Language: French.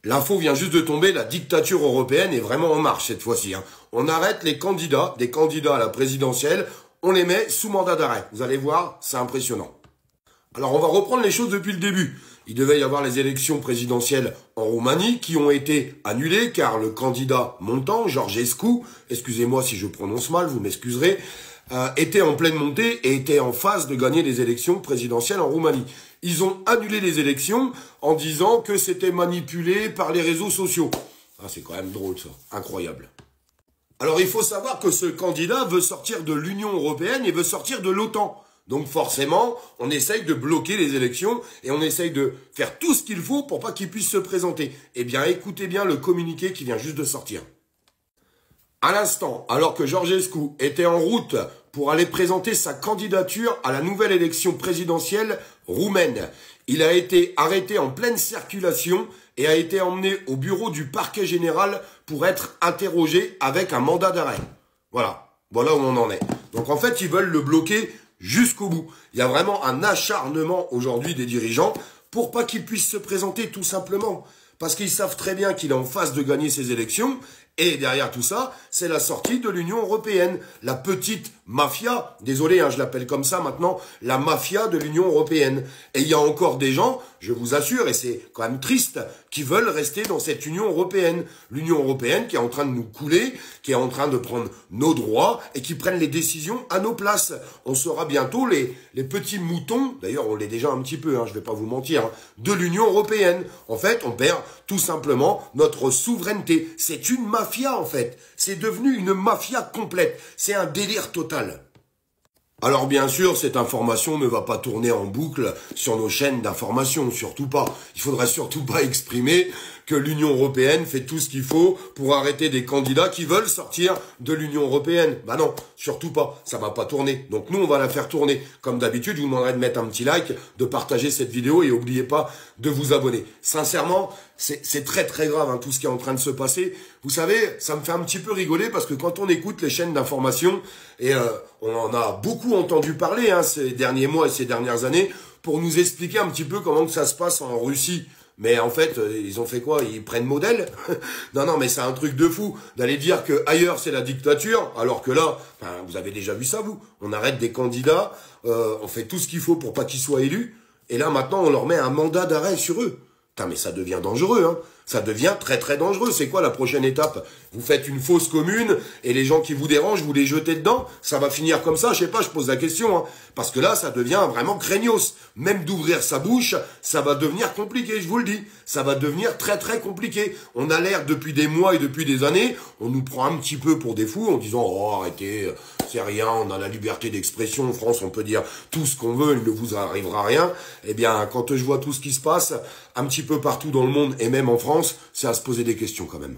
L'info vient juste de tomber, la dictature européenne est vraiment en marche cette fois-ci. On arrête les candidats, des candidats à la présidentielle, on les met sous mandat d'arrêt. Vous allez voir, c'est impressionnant. Alors on va reprendre les choses depuis le début. Il devait y avoir les élections présidentielles en Roumanie qui ont été annulées car le candidat montant, Georgescu, excusez-moi si je prononce mal, vous m'excuserez, était en pleine montée et était en phase de gagner les élections présidentielles en Roumanie. Ils ont annulé les élections en disant que c'était manipulé par les réseaux sociaux. Ah, c'est quand même drôle ça, incroyable. Alors il faut savoir que ce candidat veut sortir de l'Union européenne et veut sortir de l'OTAN. Donc forcément, on essaye de bloquer les élections et on essaye de faire tout ce qu'il faut pour pas qu'il puisse se présenter. Eh bien, écoutez bien le communiqué qui vient juste de sortir. À l'instant, alors que Georgescu était en route pour aller présenter sa candidature à la nouvelle élection présidentielle roumaine, il a été arrêté en pleine circulation et a été emmené au bureau du parquet général pour être interrogé avec un mandat d'arrêt. Voilà où on en est. Donc en fait, ils veulent le bloquer jusqu'au bout. Il y a vraiment un acharnement aujourd'hui des dirigeants pour pas qu'il puisse se présenter tout simplement. Parce qu'ils savent très bien qu'il est en phase de gagner ses élections. Et derrière tout ça, c'est la sortie de l'Union européenne. La petite mafia, désolé, je l'appelle comme ça maintenant, la mafia de l'Union européenne. Et il y a encore des gens, je vous assure, et c'est quand même triste, qui veulent rester dans cette Union européenne. L'Union européenne qui est en train de nous couler, qui est en train de prendre nos droits et qui prennent les décisions à nos places. On sera bientôt les petits moutons, d'ailleurs on l'est déjà un petit peu, je vais pas vous mentir, de l'Union européenne. En fait, on perd tout simplement notre souveraineté. C'est une mafia en fait. C'est devenu une mafia complète. C'est un délire total. Alors bien sûr, cette information ne va pas tourner en boucle sur nos chaînes d'information, surtout pas. Il faudrait surtout pas exprimer que l'Union européenne fait tout ce qu'il faut pour arrêter des candidats qui veulent sortir de l'Union européenne. Bah non, surtout pas, ça va pas tourner. Donc nous, on va la faire tourner. Comme d'habitude, je vous demanderai de mettre un petit like, de partager cette vidéo et n'oubliez pas de vous abonner. Sincèrement, c'est très très grave tout ce qui est en train de se passer. Vous savez, ça me fait un petit peu rigoler parce que quand on écoute les chaînes d'information, et on en a beaucoup entendu parler ces derniers mois et ces dernières années, pour nous expliquer un petit peu comment que ça se passe en Russie. Mais en fait, ils ont fait quoi? Ils prennent modèle? Non, mais c'est un truc de fou d'aller dire que ailleurs c'est la dictature, alors que là, vous avez déjà vu ça, vous. On arrête des candidats, on fait tout ce qu'il faut pour pas qu'ils soient élus, et là maintenant on leur met un mandat d'arrêt sur eux. Putain, mais ça devient dangereux, Ça devient très très dangereux. C'est quoi la prochaine étape? Vous faites une fausse commune et les gens qui vous dérangent, vous les jetez dedans? Ça va finir comme ça? Je sais pas, je pose la question, Parce que là, ça devient vraiment craignos. Même d'ouvrir sa bouche, ça va devenir compliqué, je vous le dis. Ça va devenir très très compliqué. On a l'air depuis des mois et depuis des années, on nous prend un petit peu pour des fous en disant « Oh, arrêtez, c'est rien, on a la liberté d'expression. En France, on peut dire tout ce qu'on veut, il ne vous arrivera rien. » Eh bien, quand je vois tout ce qui se passe, un petit peu partout dans le monde et même en France, c'est à se poser des questions quand même.